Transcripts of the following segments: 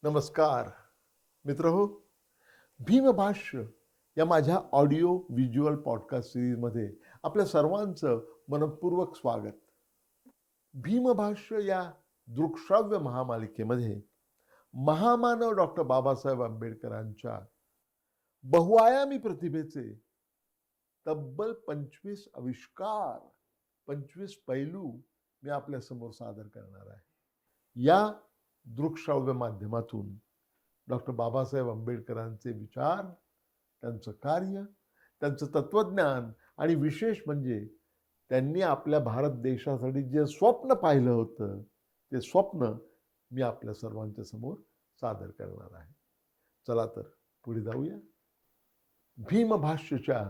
नमस्कार मित्रहो. भीमभाष्य या माझ्या ऑडिओ व्हिज्युअल पॉडकास्ट सिरीजमध्ये आपल्या सर्वांचं मनपूर्वक स्वागत. भीमभाष्य या दृकश्राव्य महामालिकेमध्ये महामानव डॉक्टर बाबासाहेब आंबेडकरांच्या बहुआयामी प्रतिभेचे तब्बल 25 आविष्कार, 25 पैलू मी आपल्या समोर सादर करणार आहे. या दृकश्राव्य माध्यमातून डॉक्टर बाबासाहेब आंबेडकरांचे विचार, त्यांचं कार्य, त्यांचं तत्वज्ञान आणि विशेष म्हणजे त्यांनी आपल्या भारत देशासाठी जे स्वप्न पाहिलं होतं ते स्वप्न मी आपल्या सर्वांच्या समोर सादर करणार आहे. चला तर पुढे जाऊया. भीमभाष्यच्या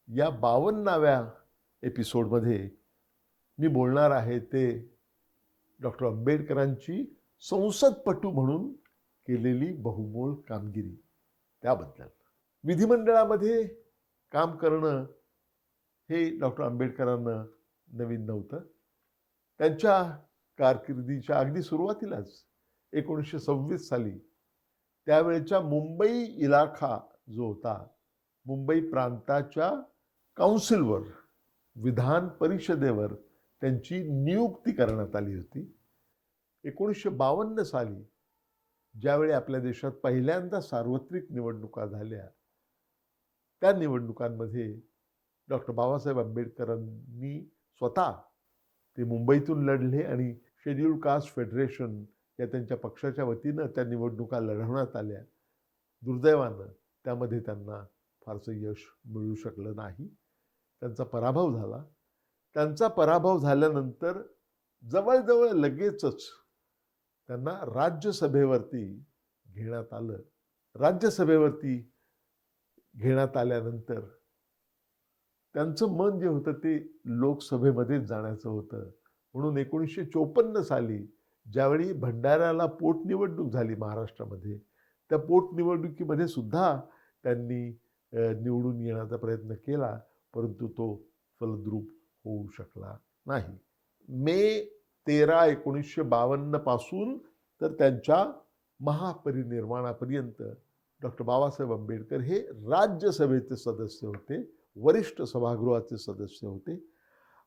या 52व्या एपिसोडमध्ये मी बोलणार आहे ते डॉक्टर आंबेडकरांची संसदपटू म्हणून केलेली बहुमोल कामगिरी त्याबद्दल. विधिमंडळामध्ये काम करणं हे डॉक्टर आंबेडकरांना नवीन नव्हतं. त्यांच्या कारकिर्दीच्या अगदी सुरुवातीलाच 1926 साली त्यावेळेच्या मुंबई इलाखा जो होता, मुंबई प्रांताच्या काउन्सिलवर, विधान परिषदेवर त्यांची नियुक्ती करण्यात आली होती. 1952 साली ज्यावेळी आपल्या देशात पहिल्यांदा सार्वत्रिक निवडणुका झाल्या, त्या निवडणुकांमध्ये डॉक्टर बाबासाहेब आंबेडकरांनी स्वतः ते मुंबईतून लढले आणि शेड्यूल्ड कास्ट फेडरेशन या त्यांच्या पक्षाच्या वतीनं त्या निवडणुका लढवण्यात आल्या. दुर्दैवानं त्यामध्ये त्यांना फारसं यश मिळू शकलं नाही. त्यांचा पराभव झाला. त्यांचा पराभव झाल्यानंतर जवळजवळ लगेचच त्यांना राज्यसभेवरती घेण्यात आलं. राज्यसभेवरती घेण्यात आल्यानंतर त्यांचं मन जे होतं ते लोकसभेमध्येच जाण्याचं होतं. म्हणून 1954 साली ज्यावेळी भंडाऱ्याला पोटनिवडणूक झाली महाराष्ट्रामध्ये, त्या पोटनिवडणुकीमध्ये सुद्धा त्यांनी निवडून येण्याचा प्रयत्न केला, परंतु तो फलद्रूप होऊ शकला नाही. मे 13, 1952 पासून तर त्यांच्या महापरिनिर्वाणापर्यंत डॉक्टर बाबासाहेब आंबेडकर हे राज्यसभेचे सदस्य होते, वरिष्ठ सभागृहाचे सदस्य होते.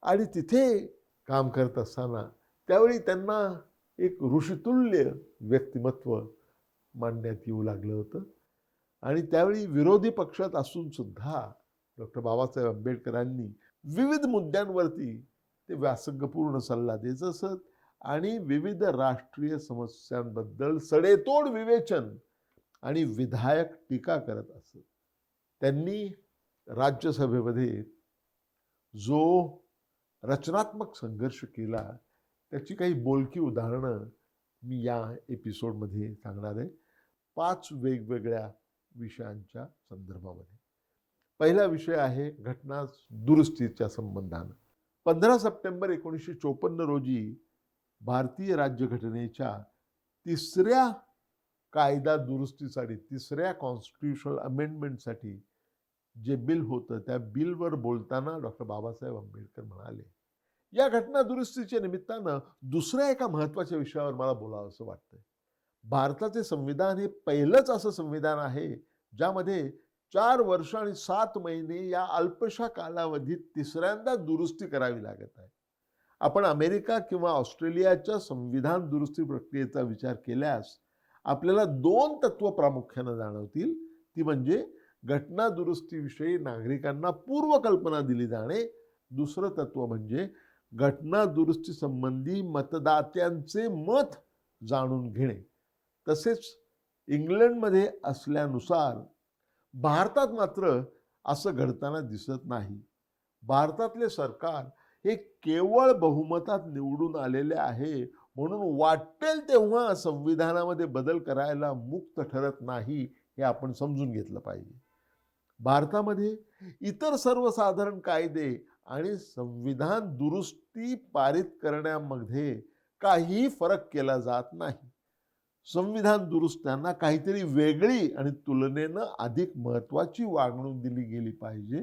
आणि तिथे काम करत असताना त्यावेळी त्यांना एक ऋषितुल्य व्यक्तिमत्व मांडण्यात येऊ लागलं होतं. आणि त्यावेळी विरोधी पक्षात असून सुद्धा डॉक्टर बाबासाहेब आंबेडकरांनी विविध मुद्द्यांवरती ते व्यासंगपूर्ण सल्ला देत असत आणि विविध राष्ट्रीय समस्यांबद्दल सडेतोड विवेचन आणि विधायक टीका करत असत. त्यांनी राज्यसभेमध्ये जो रचनात्मक संघर्ष केला त्याची काही बोलकी उदाहरणं मी या एपिसोडमध्ये सांगणार आहे, 5 वेगवेगळ्या विषयांच्या संदर्भामध्ये. पहिला विषय आहे घटना दुरुस्तीच्या संबंधानं. 15 सप्टेंबर 1954 रोजी भारतीय राज्यघटनेच्या 3ऱ्या कायदा दुरुस्तीसाठी, 3ऱ्या कॉन्स्टिट्यूशनल अमेंडमेंटसाठी जे बिल होतं त्या बिलवर बोलताना डॉक्टर बाबासाहेब आंबेडकर म्हणाले, या घटना दुरुस्तीच्या निमित्तानं दुसऱ्या एका महत्त्वाच्या विषयावर मला बोलावं असं वाटतंय. भारताचे संविधान हे पहिलंच असं संविधान आहे ज्यामध्ये 4 वर्ष आणि 7 महिने या अल्पशा कालावधीत 3ऱ्यांदा दुरुस्ती करावी लागत आहे. आपण अमेरिका किंवा ऑस्ट्रेलियाच्या संविधान दुरुस्ती प्रक्रियेचा विचार केल्यास आपल्याला 2 तत्व प्रामुख्यानं जाणवतील. ती म्हणजे घटना दुरुस्तीविषयी नागरिकांना पूर्वकल्पना दिली जाणे. दुसरं तत्व म्हणजे घटना दुरुस्ती संबंधी मतदात्यांचे मत जाणून घेणे. तसेच इंग्लंडमध्ये असल्यानुसार भारतात मात्र असं घडताना दिसत नाही. भारतातले सरकार हे केवळ बहुमतात निवडून आलेले आहे म्हणून वाटेल तेव्हा संविधानामध्ये बदल करायला मुक्त ठरत नाही, हे आपण समजून घेतलं पाहिजे. भारतामध्ये इतर सर्वसाधारण कायदे आणि संविधान दुरुस्ती पारित करण्यामध्ये काही फरक केला जात नाही. संविधान दुरुस्त्यांना काहीतरी वेगळी आणि तुलनेनं अधिक महत्त्वाची वागणूक दिली गेली पाहिजे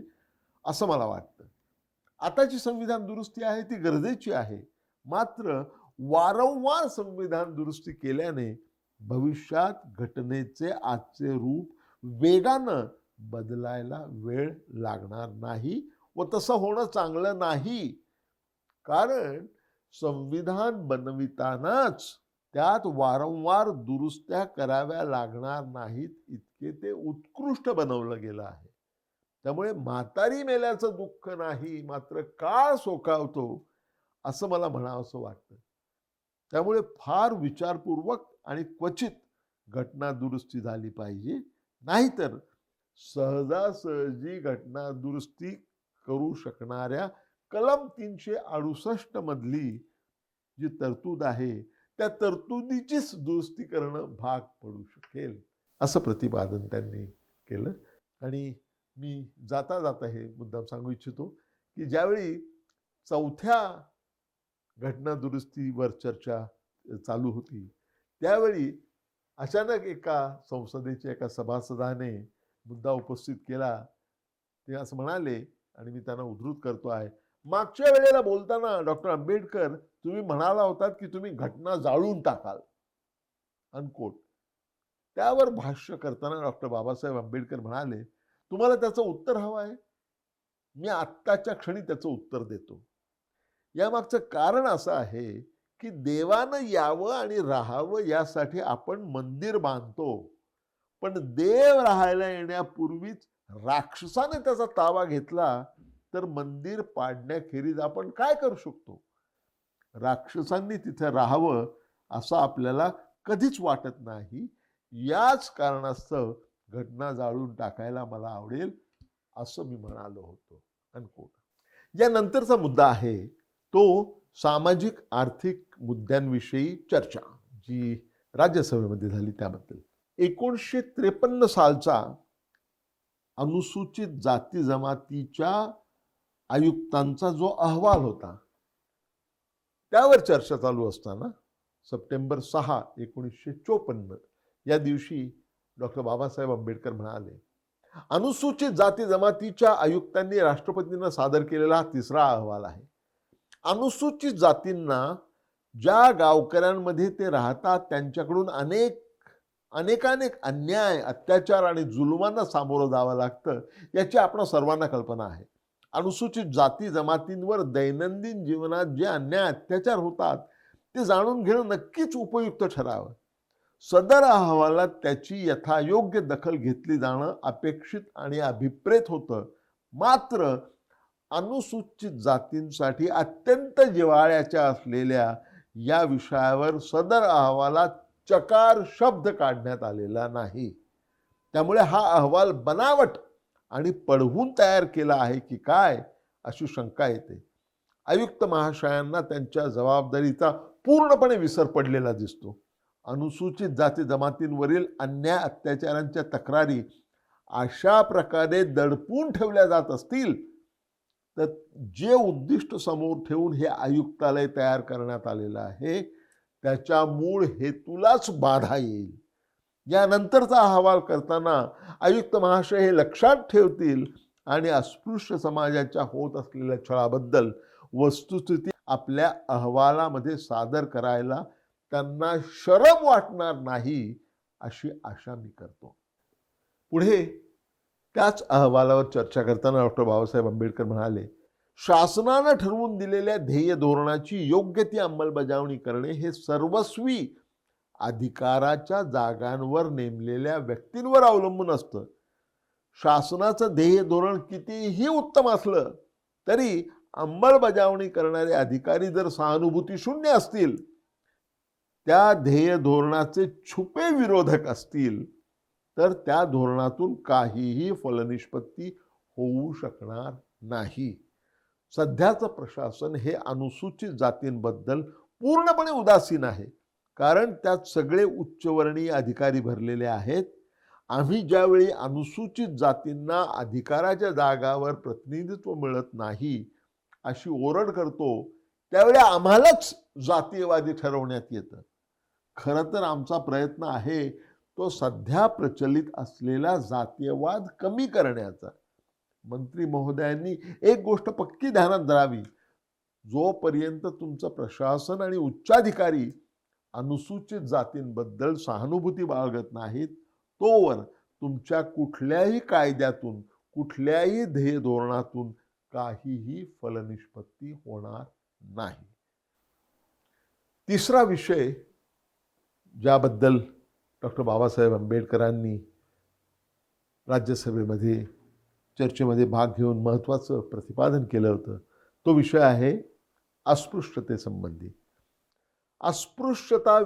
असं मला वाटतं. आताची संविधान दुरुस्ती आहे ती गरजेची आहे, मात्र वारंवार संविधान दुरुस्ती केल्याने भविष्यात घटनेचे आजचे रूप वेगानं बदलायला वेळ लागणार नाही व तसं होणं चांगलं नाही. कारण संविधान बनवितानाच त्यात वारंवार दुरुस्त्या कराव्या लागणार नाहीत इतके ते उत्कृष्ट बनवलं गेलं आहे. त्यामुळे म्हातारी मेल्याचं दुःख नाही, मात्र काळ सोकावतो असं मला म्हणावंसं वाटतं. त्यामुळे फार विचारपूर्वक आणि क्वचित घटना दुरुस्ती झाली पाहिजे. नाहीतर सहजासहजी घटना दुरुस्ती करू शकणाऱ्या कलम 368 मधली जी तरतूद आहे त्या तरतुदीचीच दुरुस्ती करणं भाग पडू शकेल असं प्रतिपादन त्यांनी केलं. आणि मी जाता जाता हे मुद्दाम सांगू इच्छितो की ज्यावेळी चौथ्या घटना दुरुस्तीवर चर्चा चालू होती त्यावेळी अचानक एका संसदेच्या एका सभासदाने मुद्दा उपस्थित केला. ते असं म्हणाले आणि मी त्यांना उद्धृत करतो आहे, मागच्या वेळेला बोलताना डॉक्टर आंबेडकर तुम्ही म्हणाला होतात की तुम्ही घटना जाळून टाकाल अनकोट. त्यावर भाष्य करताना डॉक्टर बाबासाहेब आंबेडकर म्हणाले, तुम्हाला त्याचं उत्तर हवं आहे, मी आत्ताच्या क्षणी त्याचं उत्तर देतो. यामागचं कारण असं आहे की देवानं यावं आणि राहावं यासाठी आपण मंदिर बांधतो, पण देव राहायला येण्यापूर्वीच राक्षसाने त्याचा ताबा घेतला तर मंदिर पाडण्याखेरीज आपण काय करू शकतो. राक्षसांनी तिथे राहावं असं आपल्याला कधीच वाटत नाही. याच कारणास्तव घटना जाळून टाकायला मला आवडेल असं मी म्हणालो होतो अनकोट. या नंतरचा मुद्दा आहे तो सामाजिक आर्थिक मुद्द्यांविषयी चर्चा जी राज्यसभेमध्ये झाली त्याबद्दल. 1953 सालचा अनुसूचित जाती जमातीच्या आयुक्तांचा जो अहवाल होता त्यावर चर्चा चालू असताना सप्टेंबर 6, 1954 या दिवशी डॉक्टर बाबासाहेब आंबेडकर म्हणाले, अनुसूचित जाती जमातीच्या आयुक्तांनी राष्ट्रपतींना सादर केलेला तिसरा अहवाल आहे. अनुसूचित जातींना ज्या गावकऱ्यांमध्ये ते राहतात त्यांच्याकडून अनेकानेक अन्याय, अत्याचार आणि जुलुमांना सामोरं जावं लागतं याची आपण सर्वांना कल्पना आहे. अनुसूचित जाती जमातींवर दैनंदिन जीवनात जे अन्याय अत्याचार होतात ते जाणून घेणं नक्कीच उपयुक्त ठरावं. सदर अहवालात त्याची यथायोग्य दखल घेतली जाणं अपेक्षित आणि अभिप्रेत होतं. मात्र अनुसूचित जातींसाठी अत्यंत जिव्हाळ्याच्या असलेल्या या विषयावर सदर अहवालात चकार शब्द काढण्यात आलेला नाही. त्यामुळे हा अहवाल बनावट आणि पळवून तयार केला आहे की काय अशी शंका येते. आयुक्त महाशयांना त्यांच्या जबाबदारीचा पूर्णपणे विसर पडलेला दिसतो. अनुसूचित जाती जमातींवरील अन्याय अत्याचारांच्या तक्रारी अशा प्रकारे दडपून ठेवल्या जात असतील तर जे उद्दिष्ट समोर ठेवून हे आयुक्तालय तयार करण्यात आलेलं आहे त्याच्या मूळ हेतूलाच बाधा येईल. यानंतरचा अहवाल करताना आयुक्त महाशय हे लक्षात ठेवतील आणि अस्पृश्य समाजाच्या होत असलेल्या छळाबद्दल वस्तुस्थिती आपल्या अहवालामध्ये सादर करायला त्यांना शरम वाटणार नाही अशी आशा मी करतो. पुढे त्याच अहवालावर चर्चा करताना डॉक्टर बाबासाहेब आंबेडकर म्हणाले, शासनानं ठरवून दिलेल्या ध्येय धोरणाची योग्य ती अंमलबजावणी करणे हे सर्वस्वी अधिकाराच्या जागांवर नेमलेल्या व्यक्तींवर अवलंबून असतं. शासनाचं ध्येय धोरण कितीही उत्तम असलं तरी अंमलबजावणी करणारे अधिकारी जर सहानुभूती शून्य असतील, त्या ध्येय धोरणाचे छुपे विरोधक असतील तर त्या धोरणातून काहीही फलनिष्पत्ती होऊ शकणार नाही. सध्याचं प्रशासन हे अनुसूचित जातींबद्दल पूर्णपणे उदासीन आहे, कारण त्यात सगळे उच्चवर्णीय अधिकारी भरलेले आहेत. आम्ही ज्यावेळी अनुसूचित जातींना अधिकाराच्या जागावर प्रतिनिधित्व मिळत नाही अशी ओरड करतो त्यावेळी आम्हालाच जातीयवादी ठरवण्यात येतं. खरं तर आमचा प्रयत्न आहे तो सध्या प्रचलित असलेला जातीयवाद कमी करण्याचा. मंत्री महोदयांनी एक गोष्ट पक्की ध्यानात धरावी, जोपर्यंत तुमचं प्रशासन आणि उच्चाधिकारी अनुसूचित जातींबद्दल सहानुभूती बाळगत नाहीत, तोवर तुमच्या कुठल्याही कायद्यातून, कुठल्याही ध्येय धोरणातून काहीही फलनिष्पत्ती होणार नाही. तिसरा विषय ज्याबद्दल डॉक्टर बाबासाहेब आंबेडकरांनी राज्यसभेमध्ये चर्चेमध्ये भाग घेऊन महत्त्वाचं प्रतिपादन केलं होतं, तो विषय आहे अस्पृश्यतेसंबंधी. अस्पृश्यता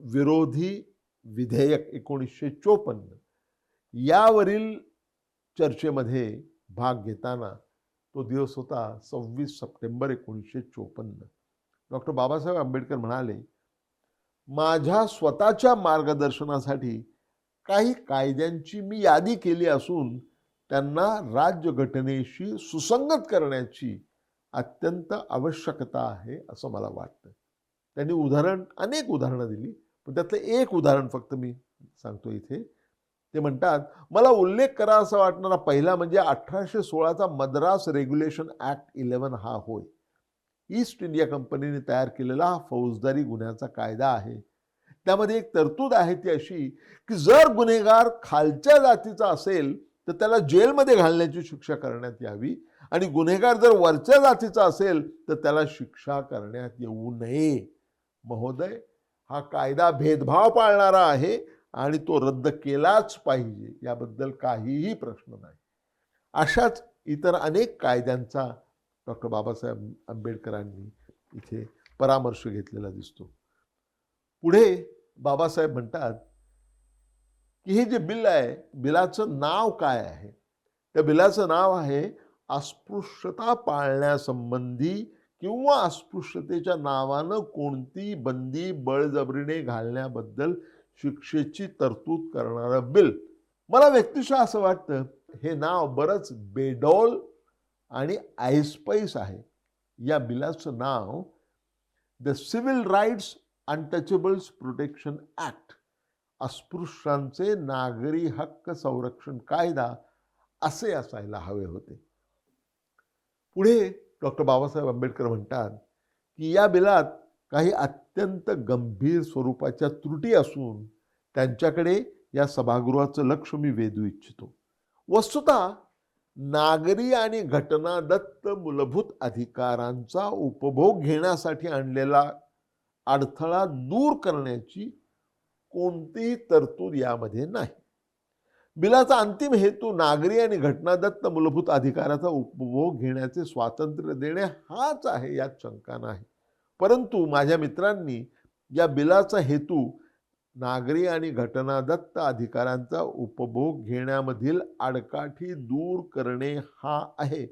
विरोधी विधेयक 1954 यावरील चर्चेमध्ये भाग घेताना तो दिवस होता 26 सप्टेंबर 1954. डॉक्टर बाबासाहेब आंबेडकर म्हणाले, माझ्या स्वतःच्या मार्गदर्शनासाठी काही कायद्यांची मी यादी केली असून त्यांना राज्यघटनेशी सुसंगत करण्याची अत्यंत आवश्यकता आहे असं मला वाटतं. त्यांनी अनेक उदाहरणं दिली, पण त्यातलं एक उदाहरण फक्त मी सांगतो इथे. ते म्हणतात, मला उल्लेख करा असा वाटणारा पहिला म्हणजे 1816चा मद्रास रेग्युलेशन ॲक्ट 11 हा होय. ईस्ट इंडिया कंपनीने तयार केलेला हा फौजदारी गुन्ह्याचा कायदा आहे. त्यामध्ये एक तरतूद आहे ती अशी की जर गुन्हेगार खालच्या जातीचा असेल तर त्याला जेलमध्ये घालण्याची शिक्षा करण्यात यावी, आणि गुन्हेगार जर वरच्या जातीचा असेल तर त्याला शिक्षा करण्यात येऊ नये. महोदय, हा कायदा भेदभाव पाळणारा आहे आणि तो रद्द केलाच पाहिजे, याबद्दल काहीही प्रश्न नाही. अशाच इतर अनेक कायद्यांचा डॉक्टर बाबासाहेब आंबेडकरांनी इथे परामर्श घेतलेला दिसतो. पुढे बाबासाहेब म्हणतात की हे जे बिल आहे, बिलाचं नाव काय आहे? त्या बिलाचं नाव आहे अस्पृश्यता पाळण्यासंबंधी किंवा अस्पृश्यतेच्या नावानं कोणती बंदी बळजबरीने घालण्याबद्दल शिक्षेची तरतूद करणारं बिल. मला व्यक्तिशः असं वाटतं हे नाव बरंच बेडोल आणि ऐसपैस आहे. या बिलाचं नाव the Civil Rights Untouchables Protection Act, अस्पृश्यांचे नागरी हक्क संरक्षण कायदा असे असायला हवे होते. पुढे डॉक्टर बाबासाहेब आंबेडकर म्हणतात की या बिलात काही अत्यंत गंभीर स्वरूपाच्या त्रुटी असून त्यांच्याकडे या सभागृहाचं लक्ष मी वेधू इच्छितो. वस्तुतः नागरी आणि घटनादत्त मूलभूत अधिकारांचा उपभोग घेण्यासाठी आणलेला अडथळा दूर करण्याची कोणतीही तरतूद यामध्ये नाही. बिलाचा अंतिम हेतू नागरी आणि घटनादत्त मूलभूत अधिकाराचा उपभोग घेण्याचे स्वातंत्र्य देणे हाच आहे, यात शंका नाही. परंतु माझ्या मित्रांनी, या बिलाचा हेतू नागरी आणि घटनादत्त अधिकारांचा उपभोग घेण्यामधील आडकाठी दूर करणे हा आहे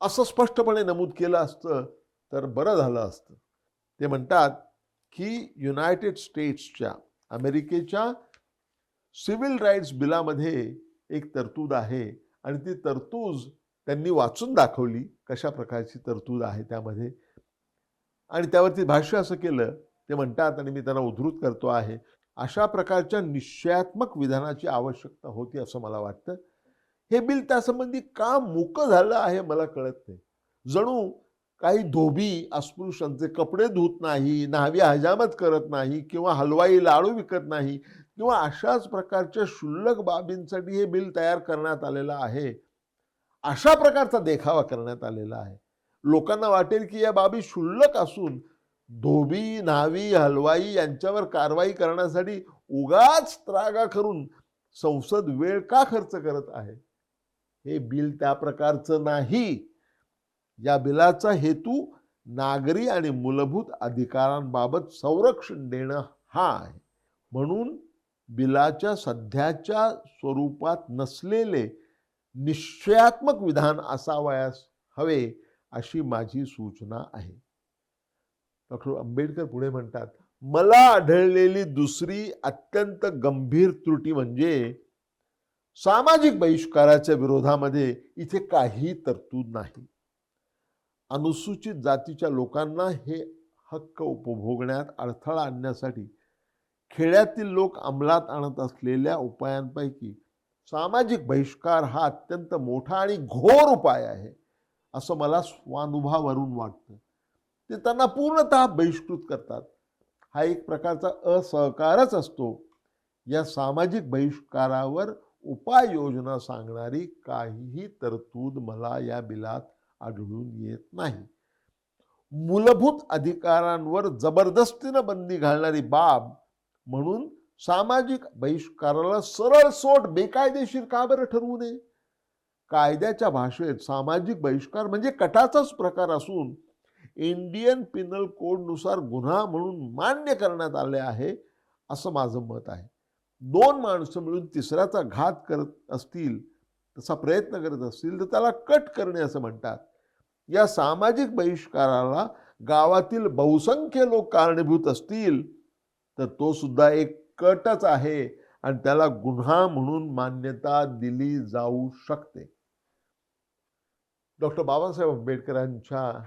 असं स्पष्टपणे नमूद केलं असतं तर बरं झालं असतं. ते म्हणतात की युनायटेड स्टेट्सच्या, अमेरिकेच्या सिव्हिल राईट्स बिलामध्ये एक तरतूद आहे आणि ती तरतूद त्यांनी वाचून दाखवली, कशा प्रकारची तरतूद आहे त्यामध्ये, आणि त्यावरती भाष्य असं केलं. ते म्हणतात, आणि मी त्यांना उद्धृत करतो आहे, अशा प्रकारच्या निश्चयात्मक विधानाची आवश्यकता होती असं मला वाटतं. हे बिल त्यासंबंधी का मूक झालं आहे मला कळत नाही. जणू काही धोबी अस्पृश्यांचे कपडे धुत नाही, न्हावी हजामत करत नाही, किंवा हलवाई लाडू विकत नाही, किंवा अशाच प्रकारच्या क्षुल्लक बाबींसाठी हे बिल तयार करण्यात आलेलं आहे. अशा प्रकारचा देखावा करण्यात आलेला आहे. लोकांना वाटेल की या बाबी क्षुल्लक असून धोबी, न्हावी, हलवाई यांच्यावर कारवाई करण्यासाठी उगाच त्रागा करून संसद वेळ का खर्च करत आहे? हे बिल त्या प्रकारचं नाही. या बिलाचा हेतू नागरी आणि मूलभूत अधिकारांबाबत संरक्षण देणं हा आहे. म्हणून बिलाच्या सध्याच्या स्वरूपात नसलेले निश्चयात्मक विधान असावयास हवे अशी माझी सूचना आहे. डॉक्टर आंबेडकर पुढे म्हणतात, मला आढळलेली दुसरी अत्यंत गंभीर त्रुटी म्हणजे सामाजिक बहिष्काराच्या विरोधामध्ये इथे काही तरतूद नाही. अनुसूचित जातीच्या लोकांना हे हक्क उपभोगण्यात अडथळा आणण्यासाठी खेड्यातील लोक अंमलात आणत असलेल्या उपायांपैकी सामाजिक बहिष्कार हा अत्यंत मोठा आणि घोर उपाय आहे असं मला स्वानुभवावरून वाटतं. ते त्यांना पूर्णतः बहिष्कृत करतात. हा एक प्रकारचा असहकारच असतो. या सामाजिक बहिष्कारावर उपाययोजना सांगणारी काहीही तरतूद मला या बिलात आढळून येत नाही. मूलभूत अधिकारांवर जबरदस्तीनं बंदी घालणारी बाब म्हणून सामाजिक बहिष्काराला सरळ सोट बेकायदेशीर का बरं ठरवू नये? कायद्याच्या भाषेत सामाजिक बहिष्कार म्हणजे कटाचाच प्रकार असून इंडियन पिनल कोडनुसार गुन्हा म्हणून मान्य करण्यात आले आहे, असं माझं मत आहे. दोन माणसं मिळून तिसऱ्याचा घात करत असतील, तसा प्रयत्न करत असतील, तर त्याला कट करणे असं म्हणतात. या सामाजिक बहिष्काराला गावातील बहुसंख्य लोक कारणीभूत असतील, तर तो सुद्धा एक कटच आहे आणि त्याला गुन्हा म्हणून मान्यता दिली जाऊ शकते. डॉक्टर बाबासाहेब आंबेडकरांच्या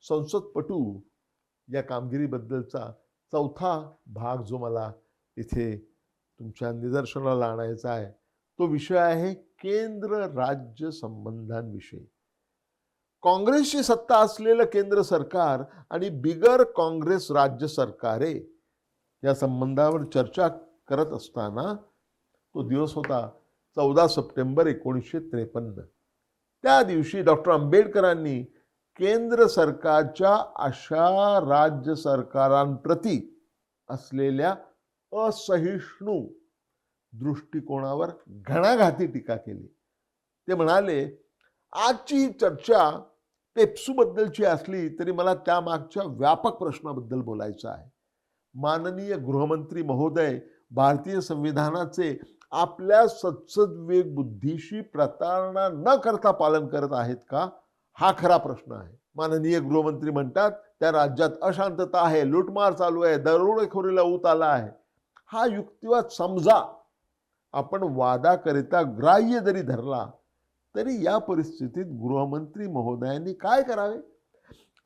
संसदपटू या कामगिरीबद्दलचा चौथा भाग जो मला इथे तुमच्या निदर्शनाला आणायचा आहे, तो विषय आहे केंद्र राज्य संबंधांविषयी. काँग्रेसची सत्ता असलेलं केंद्र सरकार आणि बिगर काँग्रेस राज्य सरकारे या संबंधावर चर्चा करत असताना तो दिवस होता 14 सप्टेंबर 1953. त्या दिवशी डॉक्टर आंबेडकरांनी केंद्र सरकारच्या अशा राज्य सरकारांप्रती असलेल्या असहिष्णू दृष्टिकोनावर घणाघाती टीका केली. ते म्हणाले, आजची चर्चा पेप्सूबद्दलची असली तरी मला त्यामागच्या व्यापक प्रश्नाबद्दल बोलायचं आहे. माननीय गृहमंत्री महोदय भारतीय संविधानाचे आपल्या सत्सद्विवेक बुद्धीशी प्रतारणा न करता पालन करत आहेत का? हा खरा प्रश्न आहे. माननीय गृहमंत्री म्हणतात त्या राज्यात अशांतता आहे, लूटमार चालू आहे, दरोडेखोरीला ऊत आला आहे. हा युक्तिवाद समजा आपण वादाकरिता ग्राह्य जरी धरला तरी या परिस्थितीत गृहमंत्री महोदयांनी काय करावे?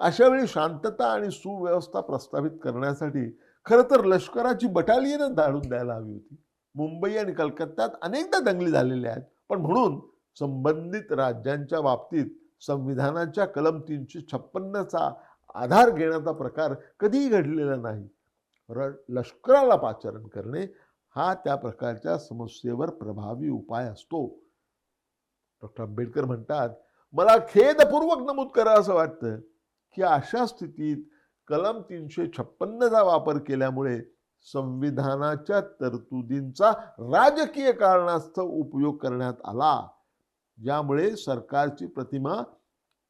अशा वेळी शांतता आणि सुव्यवस्था प्रस्थापित करण्यासाठी खरं तर लष्कराची बटालियन धाडून द्यायला हवी होती. मुंबई आणि कलकत्त्यात अनेकदा दंगली झालेल्या आहेत, पण म्हणून संबंधित राज्यांच्या बाबतीत संविधानाच्या कलम 356चा आधार घेण्याचा प्रकार कधीही घडलेला नाही. लष्कराला पाचारण करणे हा त्या प्रकारच्या समस्येवर प्रभावी उपाय असतो. डॉक्टर आंबेडकर म्हणतात, मला खेदपूर्वक नमूद करावं वाटतं की अशा स्थितीत कलम 356चा वापर केल्यामुळे संविधानाच्या तरतुदींचा राजकीय कारणास्तव उपयोग करण्यात आला, ज्यामुळे सरकारची प्रतिमा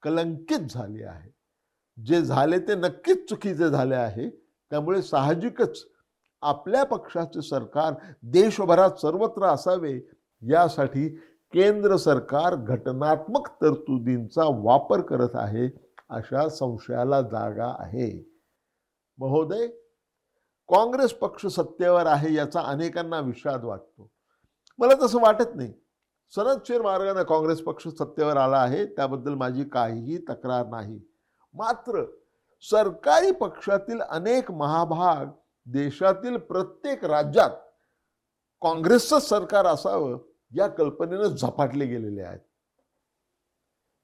कलंकित झाली आहे. जे झाले ते नक्कीच चुकीचे झाले आहे. त्यामुळे साहजिकच आपल्या पक्षाचे सरकार देशभरात सर्वत्र असावे यासाठी केंद्र सरकार घटनात्मक तरतुदींचा वापर करत आहे अशा संशयाला जागा आहे. महोदय, काँग्रेस पक्ष सत्तेवर आहे याचा अनेकांना विषाद वाटतो. मला तसं वाटत नाही. सनदशीर मार्गाने काँग्रेस पक्ष सत्तेवर आला आहे, त्याबद्दल माझी काहीही तक्रार नाही. मात्र सरकारी पक्षातील अनेक महाभाग देशातील प्रत्येक राज्यात काँग्रेसचं सरकार असावं या कल्पनेनं झपाटले गेलेले आहेत.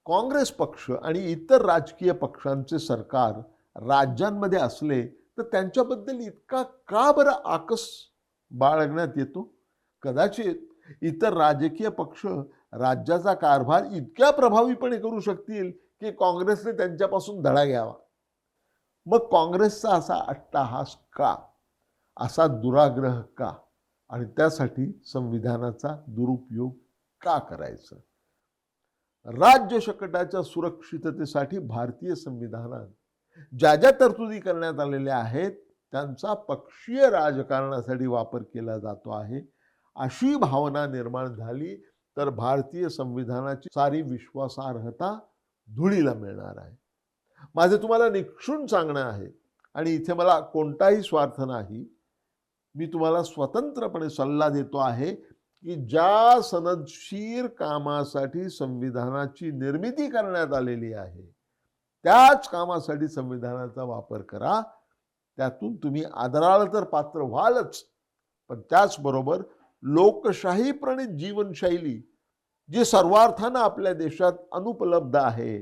काँग्रेस पक्ष आणि इतर राजकीय पक्षांचे सरकार राज्यांमध्ये असले तर त्यांच्याबद्दल इतका का बरं आकस बाळगण्यात येतो? कदाचित इतर राजकीय पक्ष राज्याचा कारभार इतक्या प्रभावीपणे करू शकतील की काँग्रेसने त्यांच्यापासून धडा घ्यावा. मग काँग्रेसचा असा अट्टाहास का, असा दुराग्रह का, आणि त्यासाठी संविधानाचा दुरुपयोग का करायचा? राज्य शकटाच्या सुरक्षिततेसाठी भारतीय संविधानात ज्या ज्या तरतुदी करण्यात आलेल्या आहेत त्यांचा पक्षीय राजकारणासाठी वापर केला जातो आहे, अशी भावना निर्माण झाली तर भारतीय संविधानाची सारी विश्वासार्हता धुळीला मिळणार आहे. माझे तुम्हाला निक्षून सांगणं आहे आणि इथे मला कोणताही स्वार्थ नाही. मी तुम्हाला स्वतंत्रपणे सल्ला देतो आहे की ज्या सनदशीर कामासाठी संविधानाची निर्मिती करण्यात आलेली आहे त्याच कामासाठी संविधानाचा वापर करा. त्यातून तुम्ही आदराला तर पात्र व्हालच, पण त्याचबरोबर लोकशाही प्रणित जीवनशैली जी सर्वार्थानं आपल्या देशात अनुपलब्ध आहे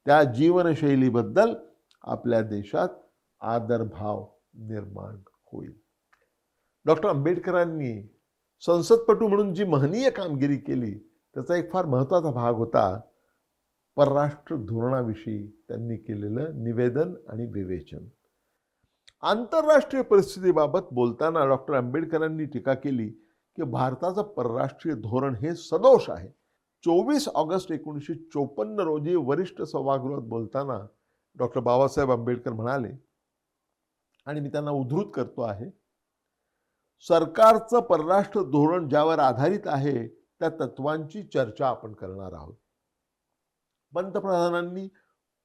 त्या जीवनशैलीबद्दल आपल्या देशात आदरभाव निर्माण होईल. डॉक्टर आंबेडकरांनी संसदपटू म्हणून जी महनीय कामगिरी केली त्याचा एक फार महत्त्वाचा भाग होता परराष्ट्र धोरणाविषयी त्यांनी केलेलं निवेदन आणि विवेचन. आंतरराष्ट्रीय परिस्थितीबाबत बोलताना डॉक्टर आंबेडकरांनी टीका केली की भारताचं परराष्ट्रीय धोरण हे सदोष आहे. 24 ऑगस्ट 1954 रोजी वरिष्ठ सभागृहात बोलताना डॉक्टर बाबासाहेब आंबेडकर म्हणाले, आणि मी त्यांना उद्धृत करतो आहे, सरकारचं परराष्ट्र धोरण ज्यावर आधारित आहे त्या तत्वांची चर्चा आपण करणार आहोत. पंतप्रधानांनी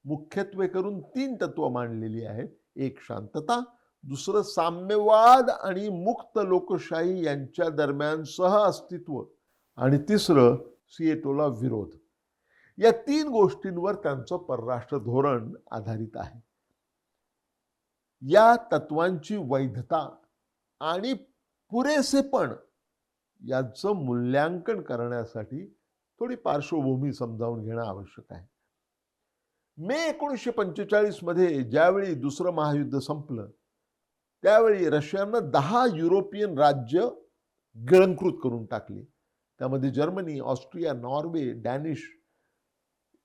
मुख्यत्वे करून 3 तत्व मांडलेली आहेत. एक शांतता, दुसरं साम्यवाद आणि मुक्त लोकशाही यांच्या दरम्यान सहअस्तित्व, आणि तिसरं सिएटोला विरोध. या 3 गोष्टींवर त्यांचं परराष्ट्र धोरण आधारित आहे. या तत्वांची वैधता आणि पुरेसेपण याचं मूल्यांकन करण्यासाठी थोडी पार्श्वभूमी समजावून घेणं आवश्यक आहे. मे 1945 मध्ये ज्यावेळी दुसरं महायुद्ध संपलं त्यावेळी रशियानं 10 युरोपियन राज्य गिळंकृत करून टाकली. त्यामध्ये जर्मनी, ऑस्ट्रिया, नॉर्वे, डॅनिश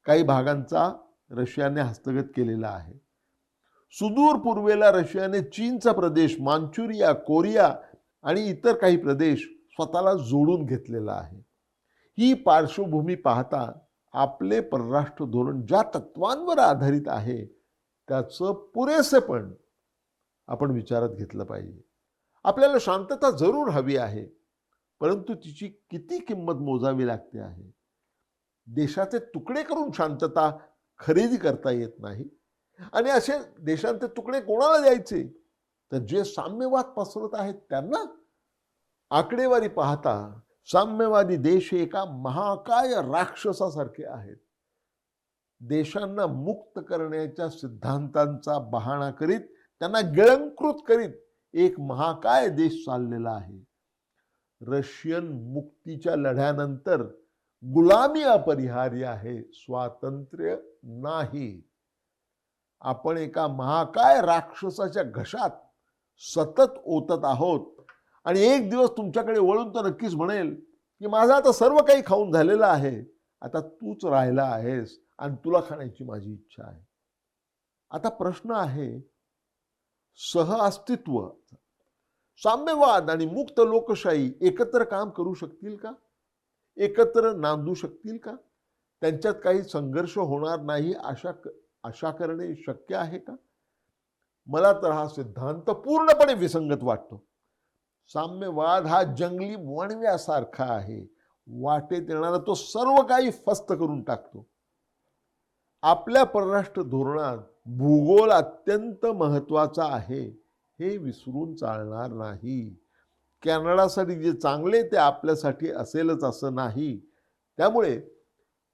काही भागांचा रशियाने हस्तगत केलेला आहे. सुदूर पूर्वेला रशियाने चीनचा प्रदेश, मांचुरिया, कोरिया आणि इतर काही प्रदेश स्वतःला जोडून घेतलेला आहे. ही पार्श्वभूमी पाहता आपले परराष्ट्र धोरण ज्या तत्वांवर आधारित आहे त्याचं पुरेसेपण आपण विचारात घेतलं पाहिजे. आपल्याला शांतता जरूर हवी आहे, परंतु तिची किती किंमत मोजावी लागते आहे. देशाचे तुकडे करून शांतता खरेदी करता येत नाही, आणि असे देशांचे तुकडे कोणाला द्यायचे तर जे साम्यवाद पसरत आहेत त्यांना. आकडेवारी पाहता साम्यवादी देश हे एका महाकाय राक्षसासारखे आहेत. देशांना मुक्त करण्याच्या सिद्धांतांचा बहाणा करीत त्यांना गिळंकृत करीत एक महाकाय देश चाललेला आहे. रशियन मुक्तीच्या लढ्यानंतर गुलामी अपरिहार्य आहे, स्वातंत्र्य नाही. आपण एका महाकाय राक्षसाच्या घशात सतत ओतत आहोत, आणि एक दिवस तुमच्याकडे वळून तर नक्कीच म्हणेल की माझं आता सर्व काही खाऊन झालेलं आहे, आता तूच राहिला आहेस आणि तुला खाण्याची माझी इच्छा आहे. आता प्रश्न आहे सहअस्तित्व, साम्यवाद आणि मुक्त लोकशाही एकत्र काम करू शकतील का? एकत्र नांदू शकतील का? त्यांच्यात काही संघर्ष होणार नाही आशा करणे शक्य आहे का? मला तर हा सिद्धांत पूर्णपणे विसंगत वाटतो. साम्यवाद हा जंगली वणव्यासारखा आहे, वाटेत येणारा तो सर्व काही फस्त करून टाकतो. आपल्या परराष्ट्र धोरणात भूगोल अत्यंत महत्त्वाचा आहे, हे विसरून चालणार नाही. कॅनडासाठी जे चांगले ते आपल्यासाठी असेलच असं नाही. त्यामुळे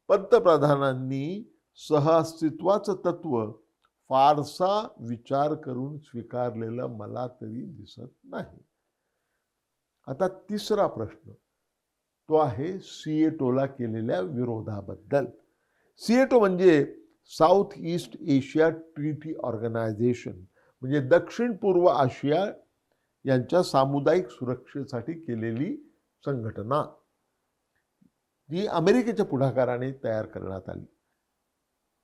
पंतप्रधानांनी सहअस्तित्वाचं तत्व फारसा विचार करून स्वीकारलेलं मला तरी दिसत नाही. आता तिसरा प्रश्न तो आहे सिएटोला केलेल्या विरोधाबद्दल. सिएटो म्हणजे south east Asia treaty organisation, म्हणजे दक्षिण पूर्व आशिया यांच्या सामुदायिक सुरक्षेसाठी केलेली संघटना. ती अमेरिकेच्या पुढाकाराने तयार करण्यात आली.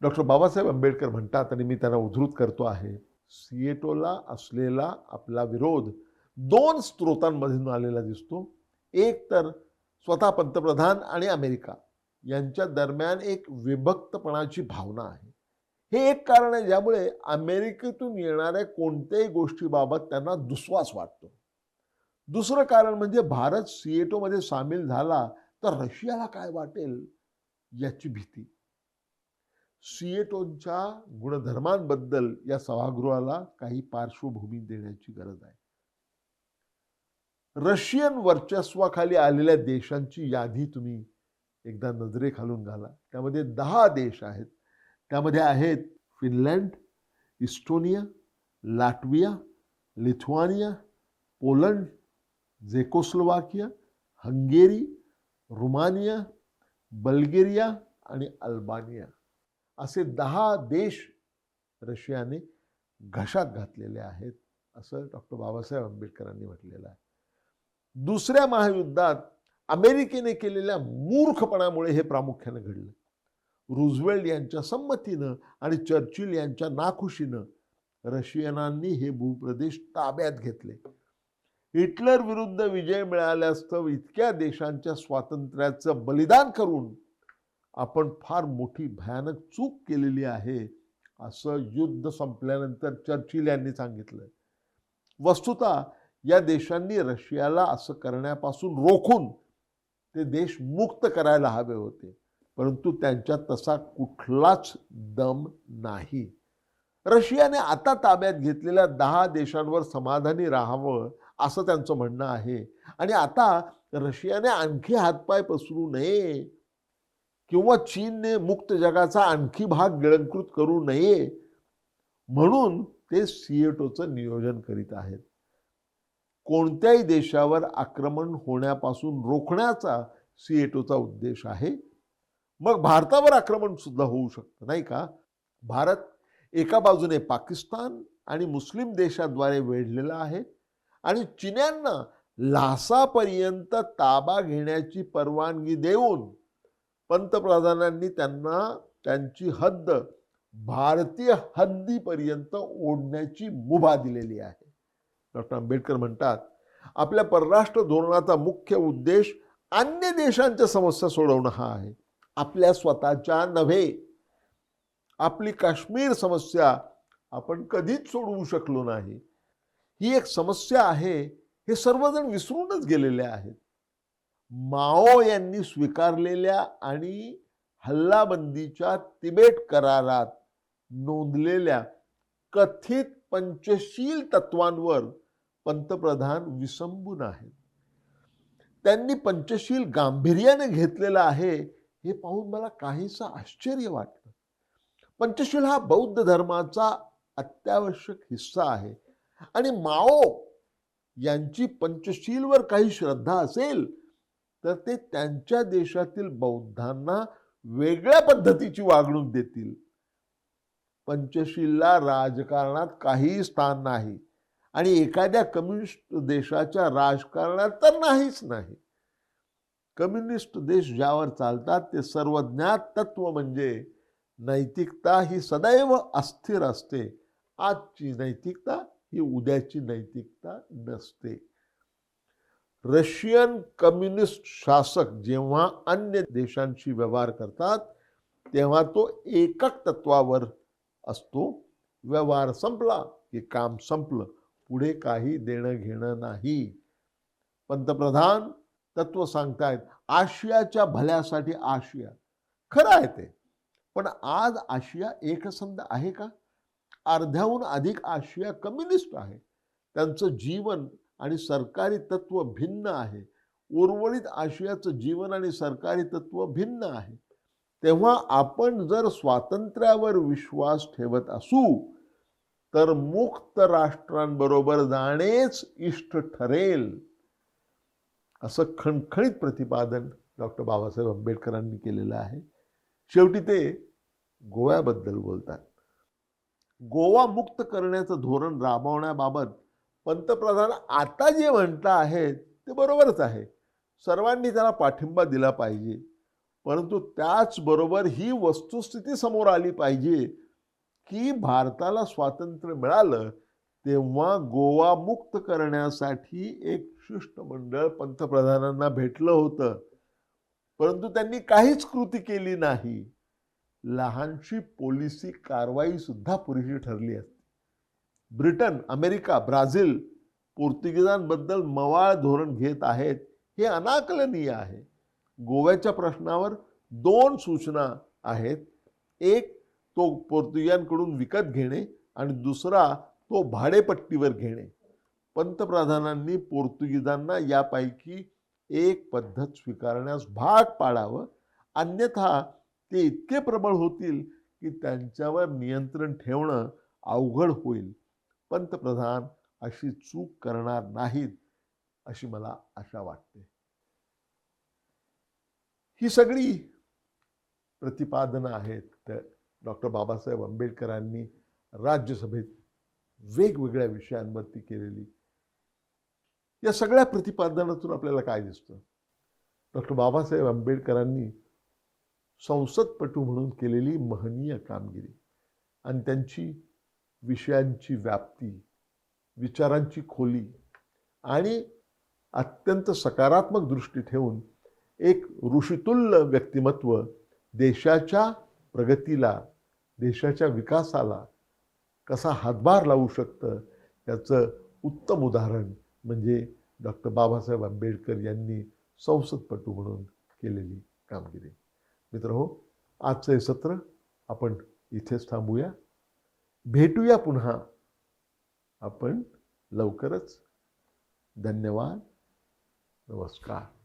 डॉक्टर बाबासाहेब आंबेडकर म्हणतात, आणि मी त्यांना उद्धृत करतो आहे, सिएटोला असलेला आपला विरोध 2 स्रोतांमधून आलेला दिसतो. एक तर स्वतः पंतप्रधान आणि अमेरिका यांच्या दरम्यान एक विभक्तपणाची भावना आहे. हे एक कारण आहे ज्यामुळे अमेरिकेतून येणाऱ्या कोणत्याही गोष्टीबाबत त्यांना दुस्वास वाटतो. दुसरं कारण म्हणजे भारत सिएटोमध्ये सामील झाला तर रशियाला काय वाटेल याची भीती. सिएटोच्या गुणधर्मांबद्दल या सभागृहाला काही पार्श्वभूमी देण्याची गरज आहे. रशियन वर्चस्वाखाली आलेल्या देशांची यादी तुम्ही एकदा नजरेखालून घाला. त्यामध्ये 10 देश आहेत. त्यामध्ये आहेत Finland, Estonia, Latvia, Lithuania, Poland, Czechoslovakia, Hungary, Romania, Bulgaria आणि अल्बानिया असे 10 देश रशियाने घशात घातलेले आहेत. असं डॉक्टर बाबासाहेब आंबेडकरांनी म्हटलेलं आहे. दुसऱ्या महायुद्धात अमेरिकेने केलेल्या मूर्खपणामुळे हे प्रामुख्याने घडलं. रूझवेल्ट यांच्या संमतीनं आणि चर्चिल यांच्या नाखुशीनं रशियनांनी हे भूप्रदेश ताब्यात घेतले. हिटलर विरुद्ध विजय मिळाल्यास्तव इतक्या देशांच्या स्वातंत्र्याचं बलिदान करून आपण फार मोठी भयानक चूक केलेली आहे, असं युद्ध संपल्यानंतर चर्चिल यांनी सांगितलं. वस्तुतः या देशांनी रशियाला असं करण्यापासून रोखून ते देश मुक्त करायला हवे होते, परंतु त्यांच्यात तसा कुठलाच दम नाही. रशियाने आता ताब्यात घेतलेल्या 10 देशांवर समाधानी राहावं असं त्यांचं म्हणणं आहे. आणि आता रशियाने आणखी हातपाय पसरू नये किंवा चीनने मुक्त जगाचा आणखी भाग गिळंकृत करू नये म्हणून ते सिएटोचं नियोजन करीत आहेत. कोणत्याही देशावर आक्रमण होण्यापासून रोखण्याचा सिएटोचा उद्देश आहे. मग भारतावर आक्रमण सुद्धा होऊ शकतं, नाही का? भारत एका बाजूने पाकिस्तान आणि मुस्लिम देशाद्वारे वेढलेला आहे आणि चीन्यांना ल्हासापर्यंत ताबा घेण्याची परवानगी देऊन पंतप्रधानांनी त्यांना त्यांची हद्द भारतीय हद्दीपर्यंत ओढण्याची मुभा दिलेली आहे. डॉक्टर आंबेडकर म्हणतात, आपल्या परराष्ट्र धोरणाचा मुख्य उद्देश अन्य देशांच्या समस्या सोडवणं हा आहे, आपल्या स्वतःच्या नव्हे. आपली काश्मीर समस्या आपण कधीच सोडवू शकलो नाही. ही एक समस्या आहे हे सर्वजण विसरूनच गेलेले आहेत. माओ यांनी स्वीकारलेल्या आणि हल्लाबंदीच्या तिबेट करारात नोंदलेल्या कथित पंचशील तत्वांवर पंतप्रधान विसंबून आहेत. त्यांनी पंचशील गांभीर्याने घेतलेलं आहे हे पाहून मला काहीसं आश्चर्य वाटतं. पंचशील हा बौद्ध धर्माचा अत्यावश्यक हिस्सा आहे आणि माओ यांची पंचशीलवर काही श्रद्धा असेल तर ते त्यांच्या देशातील बौद्धांना वेगळ्या पद्धतीची वागणूक देतील. पंचशीलला राजकारणात काहीही स्थान नाही आणि एखाद्या कम्युनिस्ट देशाच्या राजकारणात तर नाहीच नाही. कम्युनिस्ट देश ज्यावर चालतात ते सर्वज्ञात तत्व म्हणजे नैतिकता ही सदैव अस्थिर असते. आजची नैतिकता ही उद्याची नैतिकता नसते. रशियन कम्युनिस्ट शासक जेव्हा अन्य देशांशी व्यवहार करतात तेव्हा तो एकक तत्वावर असतो. व्यवहार संपला की काम संपलं, पुढे काही देणं घेणं नाही. पंतप्रधान तत्व सांगतायत आशियाच्या भल्यासाठी आशिया. खरं आहे ते, पण आज आशिया एकसंध आहे का? अर्ध्याहून अधिक आशिया कम्युनिस्ट आहे. त्यांचं जीवन आणि सरकारी तत्व भिन्न आहे. उर्वरित आशियाचं जीवन आणि सरकारी तत्व भिन्न आहे. तेव्हा आपण जर स्वातंत्र्यावर विश्वास ठेवत असू तर मुक्त राष्ट्रांबरोबर जाणेच इष्ट ठरेल, असं खणखणीत प्रतिपादन डॉक्टर बाबासाहेब आंबेडकरांनी केलेलं आहे. शेवटी ते गोव्याबद्दल बोलतात. गोवा मुक्त करण्याचं धोरण राबवण्याबाबत पंतप्रधान आता जे म्हणत आहेत ते बरोबरच आहे. सर्वांनी त्याला पाठिंबा दिला पाहिजे, परंतु त्याचबरोबर ही वस्तुस्थिती समोर आली पाहिजे की भारताला स्वातंत्र्य मिळालं तेव्हा गोवा मुक्त करण्यासाठी एक शिष्टमंडळ पंतप्रधानांना भेटलं होतं, परंतु त्यांनी काहीच कृती केली नाही. लहानशी पोलिसी कारवाई सुद्धा पुरेशी ठरली असती. ब्रिटन, अमेरिका, ब्राझील पोर्तुगीजांबद्दल मवाळ धोरण घेत आहेत हे अनाकलनीय आहे. गोव्याच्या प्रश्नावर 2 सूचना आहेत. एक तो पोर्तुगीजांकडून विकत घेणे आणि दुसरा तो भाडेपट्टीवर घेणे. पंतप्रधानांनी पोर्तुगीजांना यापैकी एक पद्धत स्वीकारण्यास भाग पाडावं, अन्यथा ते इतके प्रबळ होतील की त्यांच्यावर नियंत्रण ठेवणं अवघड होईल. पंतप्रधान अशी चूक करणार नाहीत अशी मला आशा वाटते. ही सगळी प्रतिपादनं आहेत डॉक्टर बाबासाहेब आंबेडकरांनी राज्यसभेत वेगवेगळ्या विषयांवरती केलेली, या सगळ्या प्रतिपादनातून आपल्याला काय दिसतं? डॉक्टर बाबासाहेब आंबेडकरांनी संसदपटू म्हणून केलेली महनीय कामगिरी आणि त्यांची विषयांची व्याप्ती, विचारांची खोली आणि अत्यंत सकारात्मक दृष्टी ठेवून एक ऋषितुल्य व्यक्तिमत्व देशाच्या प्रगतीला, देशाच्या विकासाला कसा हातभार लावू शकतं, याचं उत्तम उदाहरण म्हणजे डॉक्टर बाबासाहेब आंबेडकर यांनी संसदपटू म्हणून केलेली कामगिरी. मित्रहो, आजचं हे सत्र आपण इथेच थांबूया. भेटूया पुन्हा आपण लवकरच. धन्यवाद. नमस्कार.